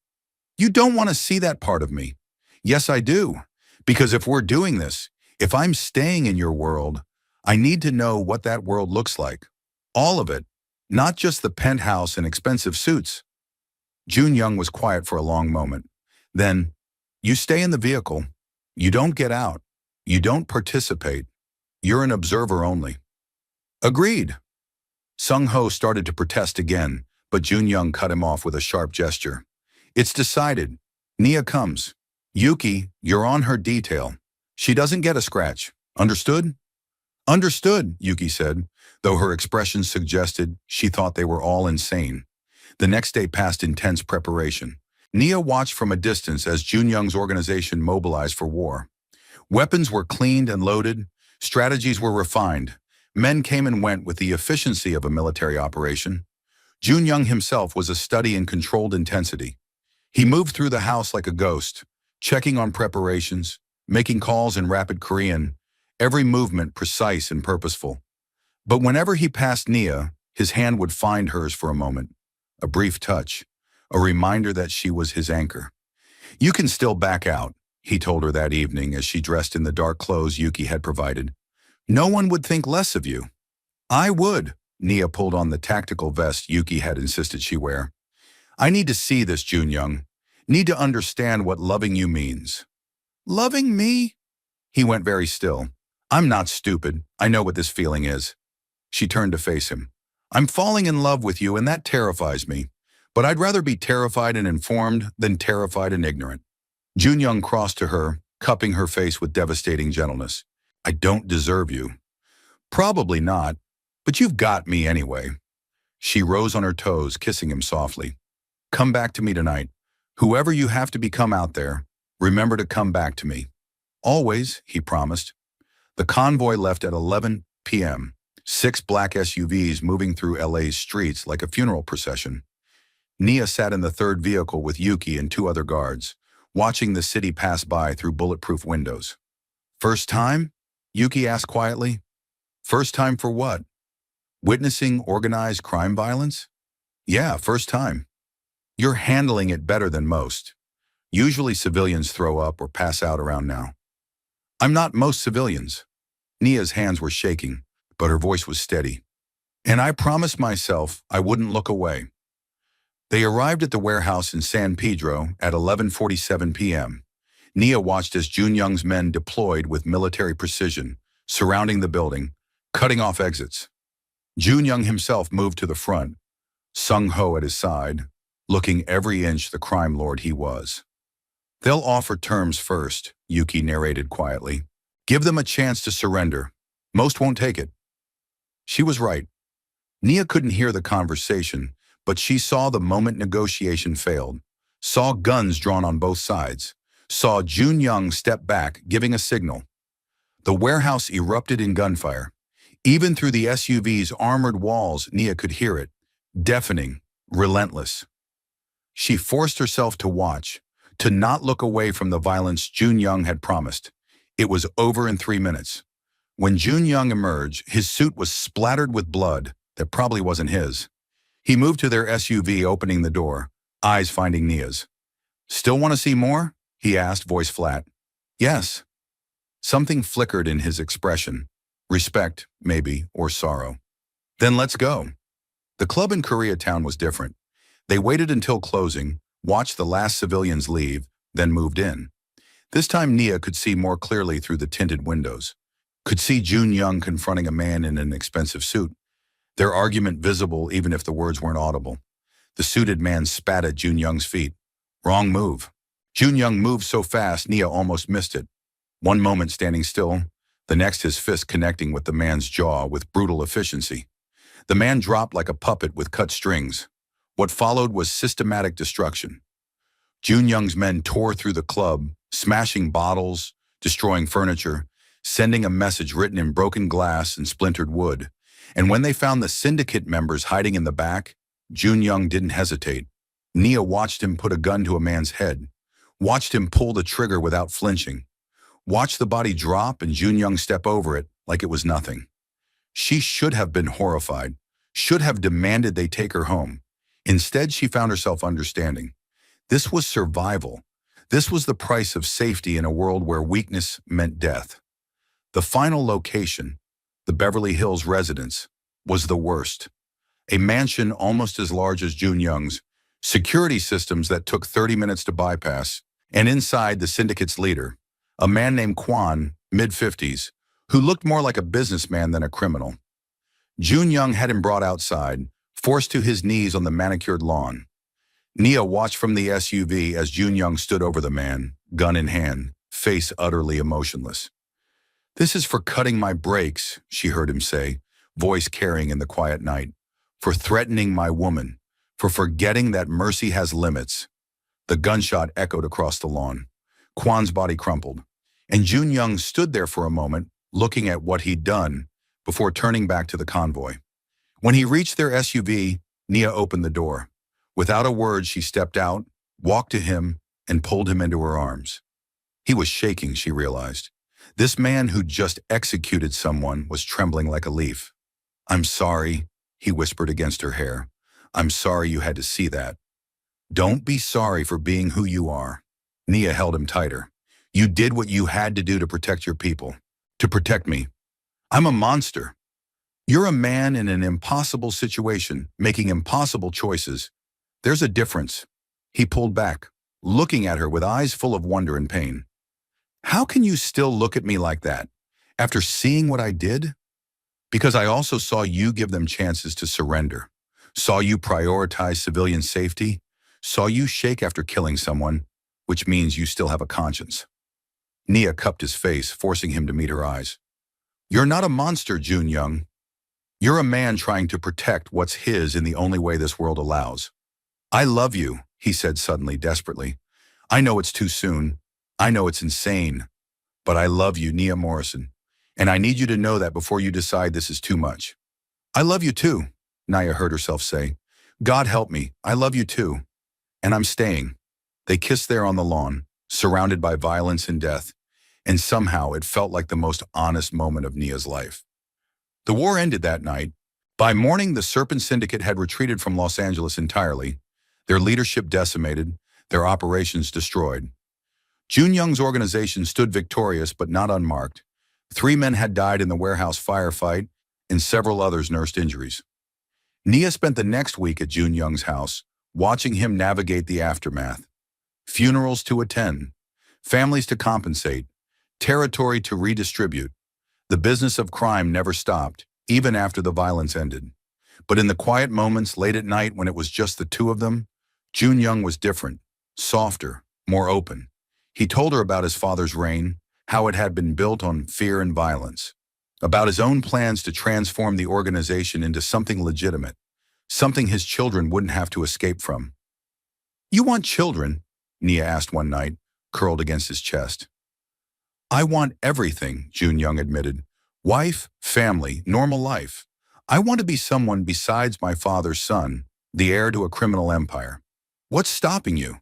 You don't want to see that part of me. Yes, I do. Because if we're doing this, if I'm staying in your world, I need to know what that world looks like. All of it, not just the penthouse and expensive suits. Jun Young was quiet for a long moment. Then, you stay in the vehicle. You don't get out. You don't participate. You're an observer only. Agreed. Sung Ho started to protest again, but Jun Young cut him off with a sharp gesture. It's decided. Nia comes. Yuki, you're on her detail. She doesn't get a scratch. Understood? Understood, Yuki said, though her expression suggested she thought they were all insane. The next day passed intense preparation. Nia watched from a distance as Jun Young's organization mobilized for war. Weapons were cleaned and loaded. Strategies were refined. Men came and went with the efficiency of a military operation. Jun Young himself was a study in controlled intensity. He moved through the house like a ghost, checking on preparations, making calls in rapid Korean, every movement precise and purposeful. But whenever he passed Nia, his hand would find hers for a moment, a brief touch, a reminder that she was his anchor. You can still back out, he told her that evening as she dressed in the dark clothes Yuki had provided. No one would think less of you. I would. Nia pulled on the tactical vest Yuki had insisted she wear. I need to see this, Jun Young. Need to understand what loving you means. Loving me? He went very still. I'm not stupid. I know what this feeling is. She turned to face him. I'm falling in love with you and that terrifies me. But I'd rather be terrified and informed than terrified and ignorant. Jun Young crossed to her, cupping her face with devastating gentleness. I don't deserve you. Probably not, but you've got me anyway. She rose on her toes, kissing him softly. Come back to me tonight. Whoever you have to become out there, remember to come back to me. Always, he promised. The convoy left at 11 p.m., 6 black SUVs moving through LA's streets like a funeral procession. Nia sat in the third vehicle with Yuki and 2 other guards, watching the city pass by through bulletproof windows. First time? Yuki asked quietly. First time for what? Witnessing organized crime violence? Yeah, first time. You're handling it better than most. Usually civilians throw up or pass out around now. I'm not most civilians. Nia's hands were shaking, but her voice was steady. And I promised myself I wouldn't look away. They arrived at the warehouse in San Pedro at 11:47 p.m. Nia watched as Jun Young's men deployed with military precision, surrounding the building, cutting off exits. Jun Young himself moved to the front, Sung Ho at his side, looking every inch the crime lord he was. They'll offer terms first, Yuki narrated quietly. Give them a chance to surrender. Most won't take it. She was right. Nia couldn't hear the conversation, but she saw the moment negotiation failed, saw guns drawn on both sides, saw Jun Young step back, giving a signal. The warehouse erupted in gunfire. Even through the SUV's armored walls, Nia could hear it, deafening, relentless. She forced herself to watch, to not look away from the violence Jun Young had promised. It was over in 3 minutes. When Jun Young emerged, his suit was splattered with blood that probably wasn't his. He moved to their SUV, opening the door, eyes finding Nia's. Still want to see more? He asked, voice flat. Yes. Something flickered in his expression. Respect, maybe, or sorrow. Then let's go. The club in Koreatown was different. They waited until closing, watched the last civilians leave, then moved in. This time Nia could see more clearly through the tinted windows. Could see Jun Young confronting a man in an expensive suit. Their argument visible even if the words weren't audible. The suited man spat at Jun Young's feet. Wrong move. Jun Young moved so fast Nia almost missed it. One moment standing still, The next, his fist connecting with the man's jaw with brutal efficiency. The man dropped like a puppet with cut strings. What followed was systematic destruction. Jun Young's men tore through the club, smashing bottles, destroying furniture, sending a message written in broken glass and splintered wood. And when they found the syndicate members hiding in the back, Jun Young didn't hesitate. Nia watched him put a gun to a man's head, watched him pull the trigger without flinching, watched the body drop and Jun Young step over it like it was nothing. She should have been horrified, should have demanded they take her home. Instead, she found herself understanding. This was survival. This was the price of safety in a world where weakness meant death. The final location, the Beverly Hills residence, was the worst. A mansion almost as large as Jun Young's, security systems that took 30 minutes to bypass, and inside the syndicate's leader, a man named Kwan, mid-50s, who looked more like a businessman than a criminal. Jun Young had him brought outside, forced to his knees on the manicured lawn. Nia watched from the SUV as Jun Young stood over the man, gun in hand, face utterly emotionless. "This is for cutting my brakes," she heard him say, voice carrying in the quiet night. "For threatening my woman. For forgetting that mercy has limits." The gunshot echoed across the lawn. Kwan's body crumpled, and Jun Young stood there for a moment, looking at what he'd done, before turning back to the convoy. When he reached their SUV, Nia opened the door. Without a word, she stepped out, walked to him, and pulled him into her arms. He was shaking, she realized. This man who'd just executed someone was trembling like a leaf. "I'm sorry," he whispered against her hair. "I'm sorry you had to see that." "Don't be sorry for being who you are." Nia held him tighter. "You did what you had to do to protect your people. To protect me. I'm a monster. You're a man in an impossible situation, making impossible choices. There's a difference." He pulled back, looking at her with eyes full of wonder and pain. "How can you still look at me like that, after seeing what I did? Because I also saw you give them chances to surrender, saw you prioritize civilian safety, saw you shake after killing someone, which means you still have a conscience." Nia cupped his face, forcing him to meet her eyes. "You're not a monster, Jun Young. You're a man trying to protect what's his in the only way this world allows." "I love you," he said suddenly, desperately. "I know it's too soon. I know it's insane. But I love you, Nia Morrison. And I need you to know that before you decide this is too much." "I love you too," Nia heard herself say. "God help me, I love you too. And I'm staying." They kissed there on the lawn, surrounded by violence and death, and somehow it felt like the most honest moment of Nia's life. The war ended that night. By morning, the Serpent Syndicate had retreated from Los Angeles entirely, their leadership decimated, their operations destroyed. Jun Young's organization stood victorious but not unmarked. 3 men had died in the warehouse firefight, and several others nursed injuries. Nia spent the next week at Jun Young's house, watching him navigate the aftermath. Funerals to attend, families to compensate, territory to redistribute. The business of crime never stopped, even after the violence ended. But in the quiet moments late at night when it was just the two of them, Jun Young was different, softer, more open. He told her about his father's reign, how it had been built on fear and violence, about his own plans to transform the organization into something legitimate, something his children wouldn't have to escape from. "You want children?" Nia asked one night, curled against his chest. "I want everything," Jun Young admitted. "Wife, family, normal life. I want to be someone besides my father's son, the heir to a criminal empire." "What's stopping you?"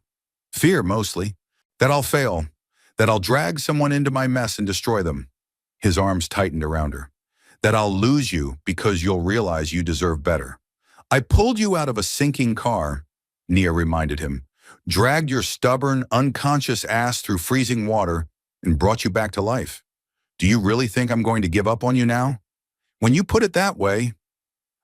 "Fear, mostly. That I'll fail. That I'll drag someone into my mess and destroy them." His arms tightened around her. "That I'll lose you because you'll realize you deserve better." "I pulled you out of a sinking car," Nia reminded him. "Dragged your stubborn, unconscious ass through freezing water and brought you back to life. Do you really think I'm going to give up on you now? When you put it that way,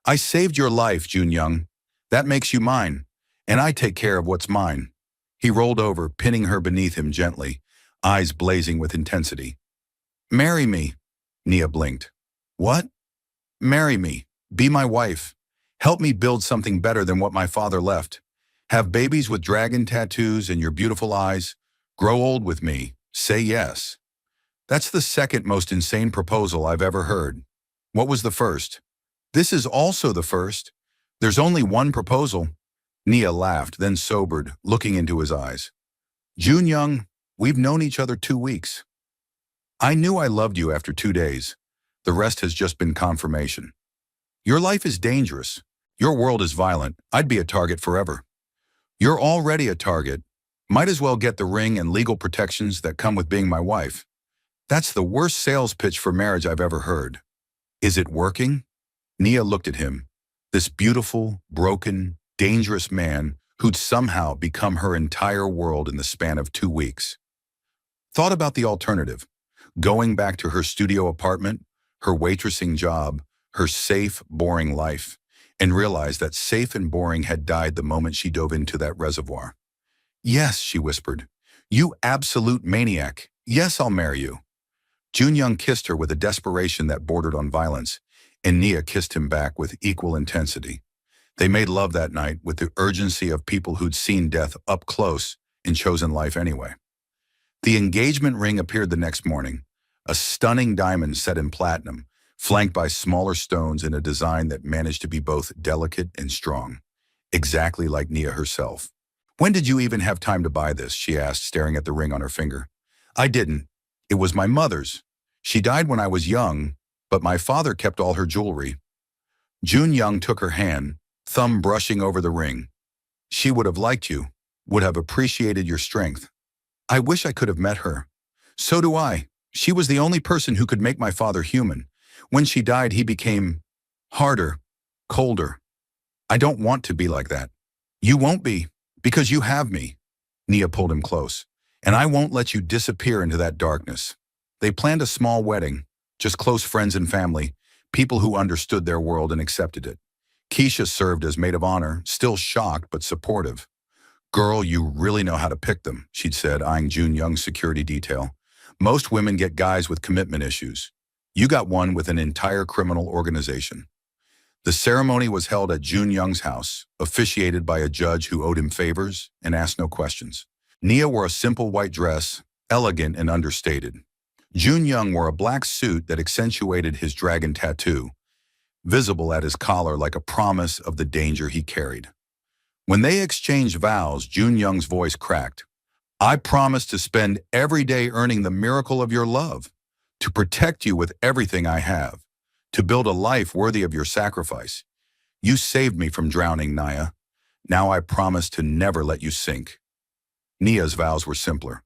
I saved your life, Jun Young. That makes you mine, and I take care of what's mine." He rolled over, pinning her beneath him gently, eyes blazing with intensity. "Marry me," Nia blinked. "What?" "Marry me. Be my wife. Help me build something better than what my father left. Have babies with dragon tattoos and your beautiful eyes. Grow old with me. Say yes." That's the second most insane proposal I've ever heard. What was the first? This is also the first. There's only one proposal. Nia laughed, then sobered, looking into his eyes. Jun Young, we've known each other 2 weeks. I knew I loved you after 2 days. The rest has just been confirmation. Your life is dangerous. Your world is violent. I'd be a target forever. You're already a target. Might as well get the ring and legal protections that come with being my wife. That's the worst sales pitch for marriage I've ever heard. Is it working? Nia looked at him. This beautiful, broken, dangerous man who'd somehow become her entire world in the span of 2 weeks. Thought about the alternative. Going back to her studio apartment, her waitressing job, her safe, boring life, and realized that safe and boring had died the moment she dove into that reservoir. Yes, she whispered. You absolute maniac. Yes, I'll marry you. Jun Young kissed her with a desperation that bordered on violence, and Nia kissed him back with equal intensity. They made love that night with the urgency of people who'd seen death up close and chosen life anyway. The engagement ring appeared the next morning, a stunning diamond set in platinum, flanked by smaller stones in a design that managed to be both delicate and strong, exactly like Nia herself. When did you even have time to buy this? She asked, staring at the ring on her finger. I didn't. It was my mother's. She died when I was young, but my father kept all her jewelry. Jun Young took her hand, thumb brushing over the ring. She would have liked you, would have appreciated your strength. I wish I could have met her. So do I. She was the only person who could make my father human. When she died, he became harder, colder. I don't want to be like that. You won't be, because you have me. Nia pulled him close. And I won't let you disappear into that darkness. They planned a small wedding, just close friends and family, people who understood their world and accepted it. Keisha served as maid of honor, still shocked but supportive. Girl, you really know how to pick them, she'd said, eyeing Jun Young's security detail. Most women get guys with commitment issues. You got one with an entire criminal organization. The ceremony was held at Jun Young's house, officiated by a judge who owed him favors and asked no questions. Nia wore a simple white dress, elegant and understated. Jun Young wore a black suit that accentuated his dragon tattoo, visible at his collar like a promise of the danger he carried. When they exchanged vows, Jun Young's voice cracked. I promise to spend every day earning the miracle of your love, to protect you with everything I have, to build a life worthy of your sacrifice. You saved me from drowning, Nia. Now I promise to never let you sink. Nia's vows were simpler.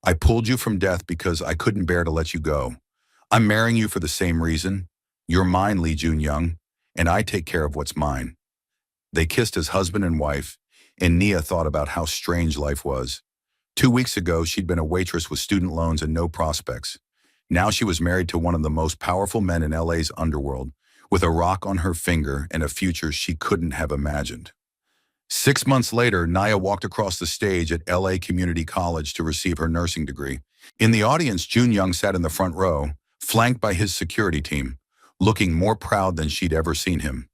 I pulled you from death because I couldn't bear to let you go. I'm marrying you for the same reason. You're mine, Lee Jun Young, and I take care of what's mine. They kissed as husband and wife, and Nia thought about how strange life was. 2 weeks ago, she'd been a waitress with student loans and no prospects. Now she was married to one of the most powerful men in LA's underworld, with a rock on her finger and a future she couldn't have imagined. 6 months later, Nia walked across the stage at LA Community College to receive her nursing degree. In the audience, Jun Young sat in the front row, flanked by his security team, looking more proud than she'd ever seen him.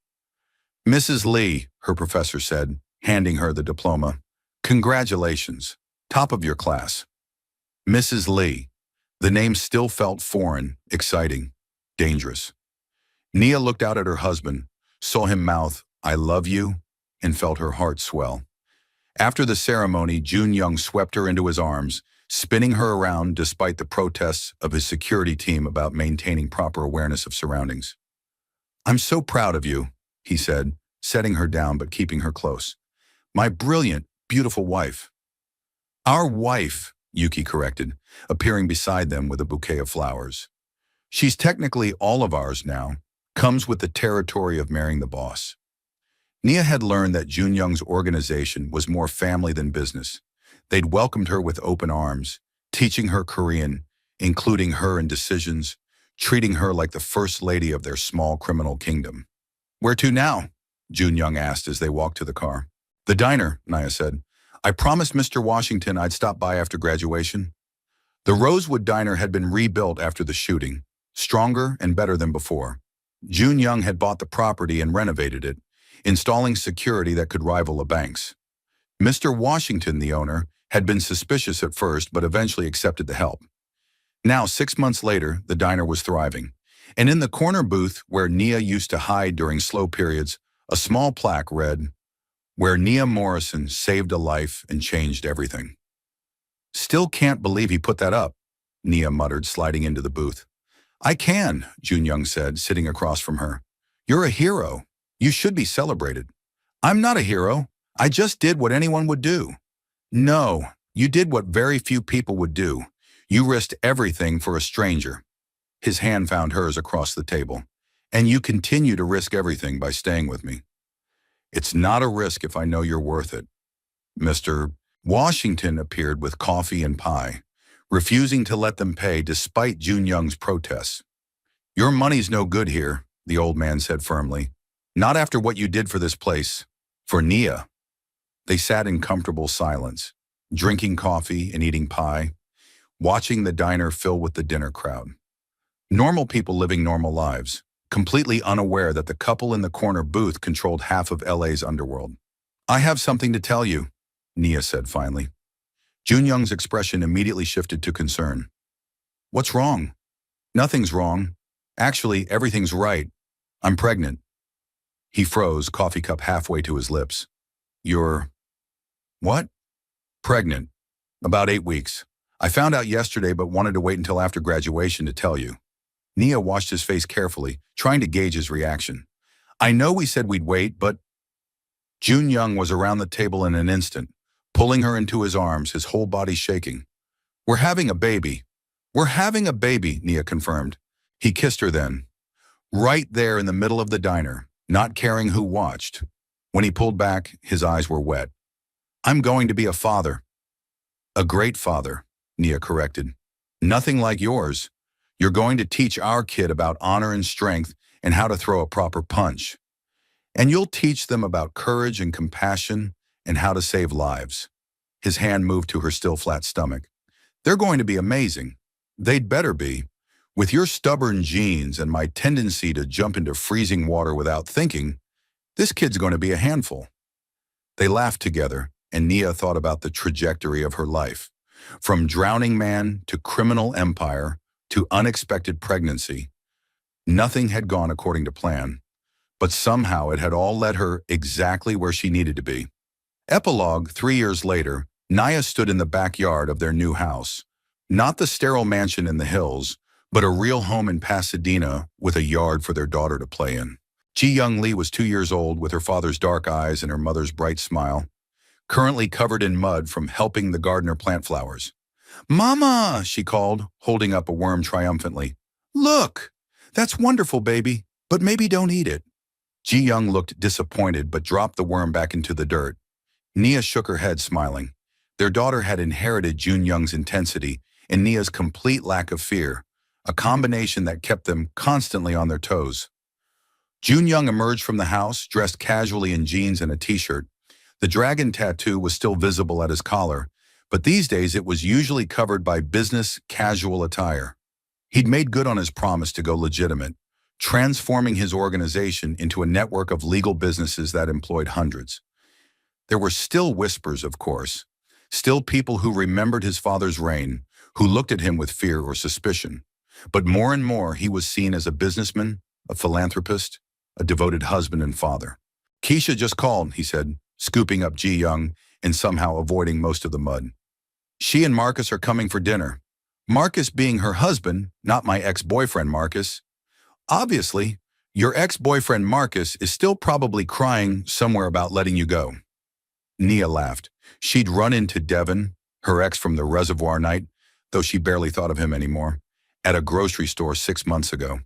Mrs. Lee, her professor said, handing her the diploma. Congratulations. Top of your class. Mrs. Lee. The name still felt foreign, exciting, dangerous. Nia looked out at her husband, saw him mouth, I love you, and felt her heart swell. After the ceremony, Jun Young swept her into his arms, spinning her around despite the protests of his security team about maintaining proper awareness of surroundings. I'm so proud of you, he said, setting her down but keeping her close. My brilliant, beautiful wife. Our wife, Yuki corrected, appearing beside them with a bouquet of flowers. She's technically all of ours now, comes with the territory of marrying the boss. Nia had learned that Jun Young's organization was more family than business. They'd welcomed her with open arms, teaching her Korean, including her in decisions, treating her like the first lady of their small criminal kingdom. Where to now? Jun Young asked as they walked to the car. The diner, Nia said. I promised Mr. Washington I'd stop by after graduation. The Rosewood Diner had been rebuilt after the shooting, stronger and better than before. Jun Young had bought the property and renovated it, installing security that could rival a bank's. Mr. Washington, the owner, had been suspicious at first but eventually accepted the help. Now, 6 months later, the diner was thriving. And in the corner booth where Nia used to hide during slow periods, a small plaque read, "Where Nia Morrison saved a life and changed everything." "Still can't believe he put that up," Nia muttered, sliding into the booth. "I can," Jun-Young said, sitting across from her. "You're a hero. You should be celebrated." "I'm not a hero. I just did what anyone would do." "No, you did what very few people would do. You risked everything for a stranger." His hand found hers across the table. "And you continue to risk everything by staying with me." "It's not a risk if I know you're worth it." Mr. Washington appeared with coffee and pie, refusing to let them pay despite Jun-Young's protests. "Your money's no good here," the old man said firmly. "Not after what you did for this place. For Nia." They sat in comfortable silence, drinking coffee and eating pie, watching the diner fill with the dinner crowd. Normal people living normal lives, completely unaware that the couple in the corner booth controlled half of LA's underworld. "I have something to tell you," Nia said finally. Jun-Young's expression immediately shifted to concern. "What's wrong?" "Nothing's wrong. Actually, everything's right. I'm pregnant." He froze, coffee cup halfway to his lips. "You're... what?" "Pregnant. About 8 weeks. I found out yesterday but wanted to wait until after graduation to tell you." Nia washed his face carefully, trying to gauge his reaction. "I know we said we'd wait, but..." Jun-Young was around the table in an instant, pulling her into his arms, his whole body shaking. "We're having a baby." "We're having a baby," Nia confirmed. He kissed her then, right there in the middle of the diner, not caring who watched. When he pulled back, his eyes were wet. "I'm going to be a father." "A great father," Nia corrected. "Nothing like yours. You're going to teach our kid about honor and strength and how to throw a proper punch. And you'll teach them about courage and compassion and how to save lives." His hand moved to her still flat stomach. "They're going to be amazing. They'd better be. With your stubborn genes and my tendency to jump into freezing water without thinking, this kid's going to be a handful." They laughed together, and Nia thought about the trajectory of her life. From drowning man to criminal empire to unexpected pregnancy. Nothing had gone according to plan, but somehow it had all led her exactly where she needed to be. Epilogue: 3 years later, Nia stood in the backyard of their new house. Not the sterile mansion in the hills, but a real home in Pasadena with a yard for their daughter to play in. Ji-Young Lee was 2 years old with her father's dark eyes and her mother's bright smile, currently covered in mud from helping the gardener plant flowers. "Mama," she called, holding up a worm triumphantly. "Look! That's wonderful, baby, but maybe don't eat it." Ji-Young looked disappointed but dropped the worm back into the dirt. Nia shook her head, smiling. Their daughter had inherited Jun-Young's intensity and Nia's complete lack of fear, a combination that kept them constantly on their toes. Jun-Young emerged from the house, dressed casually in jeans and a t-shirt. The dragon tattoo was still visible at his collar, but these days it was usually covered by business casual attire. He'd made good on his promise to go legitimate, transforming his organization into a network of legal businesses that employed hundreds. There were still whispers, of course, still people who remembered his father's reign, who looked at him with fear or suspicion. But more and more he was seen as a businessman, a philanthropist, a devoted husband and father. "Keisha just called," he said, scooping up Ji-Young and somehow avoiding most of the mud. "She and Marcus are coming for dinner. Marcus being her husband, not my ex-boyfriend Marcus. Obviously, your ex-boyfriend Marcus is still probably crying somewhere about letting you go." Nia laughed. She'd run into Devin, her ex from the reservoir night, though she barely thought of him anymore, at a grocery store 6 months ago.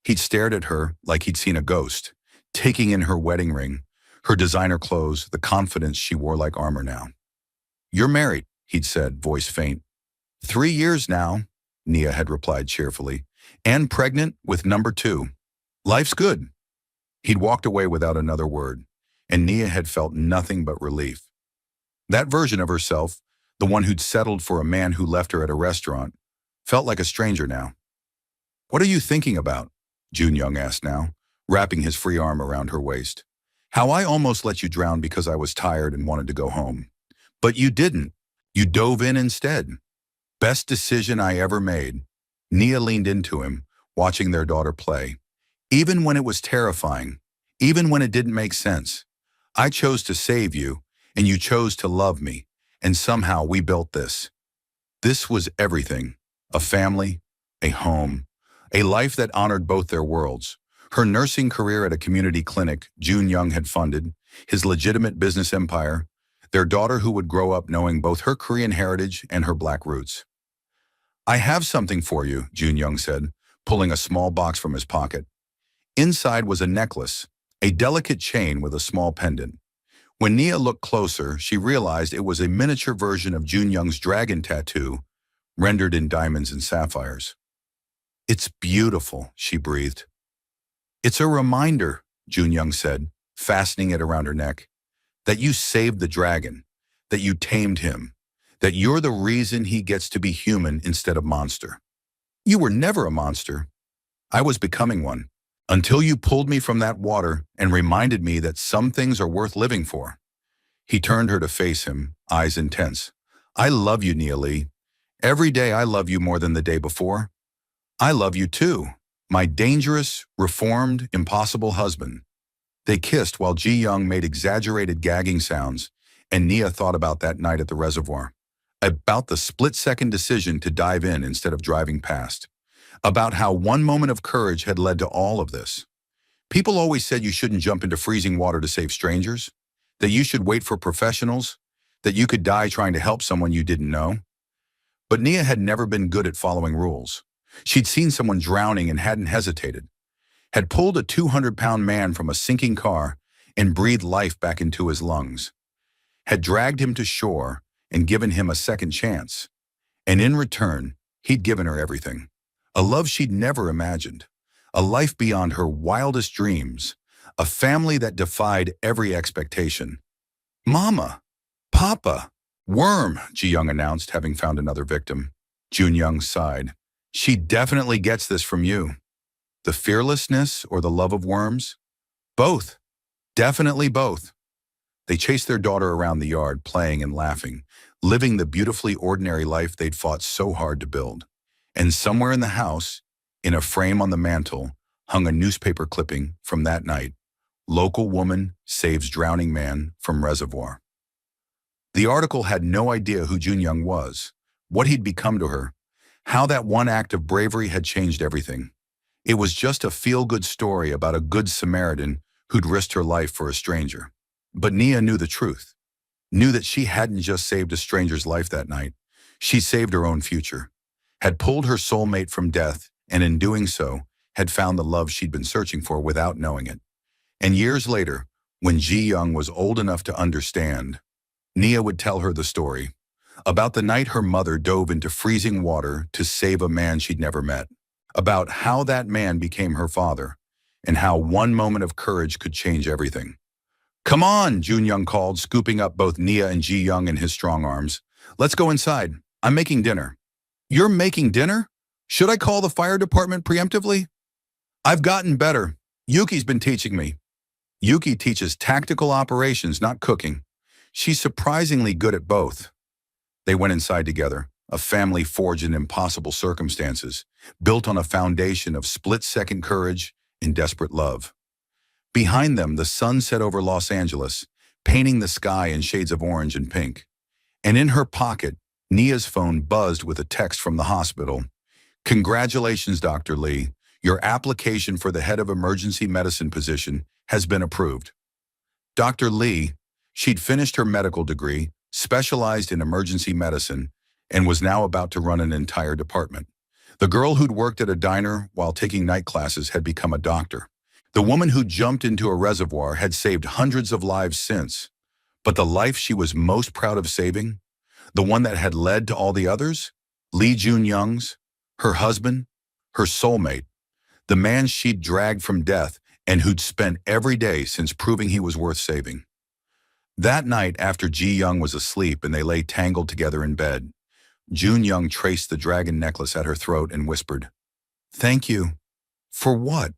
He'd stared at her like he'd seen a ghost, taking in her wedding ring, her designer clothes, the confidence she wore like armor now. "You're married," he'd said, voice faint. 3 years now," Nia had replied cheerfully, "and pregnant with number 2. Life's good." He'd walked away without another word, and Nia had felt nothing but relief. That version of herself, the one who'd settled for a man who left her at a restaurant, felt like a stranger now. "What are you thinking about?" Jun-Young asked now, wrapping his free arm around her waist. "How I almost let you drown because I was tired and wanted to go home. But you didn't. You dove in instead. Best decision I ever made. Nia leaned into him, watching their daughter play. Even when it was terrifying, even when it didn't make sense, I chose to save you, and you chose to love me, and somehow we built this. This was everything. A family, a home, a life that honored both their worlds. Her nursing career at a community clinic Jun Young had funded, his legitimate business empire, their daughter who would grow up knowing both her Korean heritage and her black roots. I have something for you, Jun Young said, pulling a small box from his pocket. Inside was a necklace, a delicate chain with a small pendant. When Nia looked closer, she realized it was a miniature version of Jun Young's dragon tattoo, rendered in diamonds and sapphires. It's beautiful, she breathed. It's a reminder, Jun Young said, fastening it around her neck, that you saved the dragon, that you tamed him, that you're the reason he gets to be human instead of monster. You were never a monster. I was becoming one, until you pulled me from that water and reminded me that some things are worth living for. He turned her to face him, eyes intense. I love you, Nia Lee. Every day I love you more than the day before. I love you too, my dangerous, reformed, impossible husband. They kissed while Ji Young made exaggerated gagging sounds, and Nia thought about that night at the reservoir. About the split-second decision to dive in instead of driving past. About how one moment of courage had led to all of this. People always said you shouldn't jump into freezing water to save strangers, that you should wait for professionals, that you could die trying to help someone you didn't know. But Nia had never been good at following rules. She'd seen someone drowning and hadn't hesitated, had pulled a 200-pound man from a sinking car and breathed life back into his lungs, had dragged him to shore and given him a second chance. And in return, he'd given her everything. A love she'd never imagined, a life beyond her wildest dreams, a family that defied every expectation. Mama, Papa, Worm, Ji Young announced, having found another victim. Jun Young sighed. She definitely gets this from you. The fearlessness or the love of worms? Both. Definitely both. They chased their daughter around the yard, playing and laughing, living the beautifully ordinary life they'd fought so hard to build. And somewhere in the house, in a frame on the mantel, hung a newspaper clipping from that night. Local woman saves drowning man from reservoir. The article had no idea who Jun Young was, what he'd become to her, how that one act of bravery had changed everything. It was just a feel-good story about a good Samaritan who'd risked her life for a stranger. But Nia knew the truth, knew that she hadn't just saved a stranger's life that night. She saved her own future, had pulled her soulmate from death, and in doing so, had found the love she'd been searching for without knowing it. And years later, when Ji Young was old enough to understand, Nia would tell her the story about the night her mother dove into freezing water to save a man she'd never met, about how that man became her father, and how one moment of courage could change everything. Come on, Jun Young called, scooping up both Nia and Ji Young in his strong arms. Let's go inside. I'm making dinner. You're making dinner? Should I call the fire department preemptively? I've gotten better. Yuki's been teaching me. Yuki teaches tactical operations, not cooking. She's surprisingly good at both. They went inside together, a family forged in impossible circumstances, built on a foundation of split-second courage and desperate love. Behind them, the sun set over Los Angeles, painting the sky in shades of orange and pink. And in her pocket, Nia's phone buzzed with a text from the hospital. Congratulations, Dr. Lee. Your application for the head of emergency medicine position has been approved. Dr. Lee, she'd finished her medical degree, specialized in emergency medicine, and was now about to run an entire department. The girl who'd worked at a diner while taking night classes had become a doctor. The woman who jumped into a reservoir had saved hundreds of lives since. But the life she was most proud of saving, the one that had led to all the others, Lee Jun Young's, her husband, her soulmate, the man she'd dragged from death and who'd spent every day since proving he was worth saving. That night, after Ji Young was asleep and they lay tangled together in bed, Jun Young traced the dragon necklace at her throat and whispered, "Thank you." For what?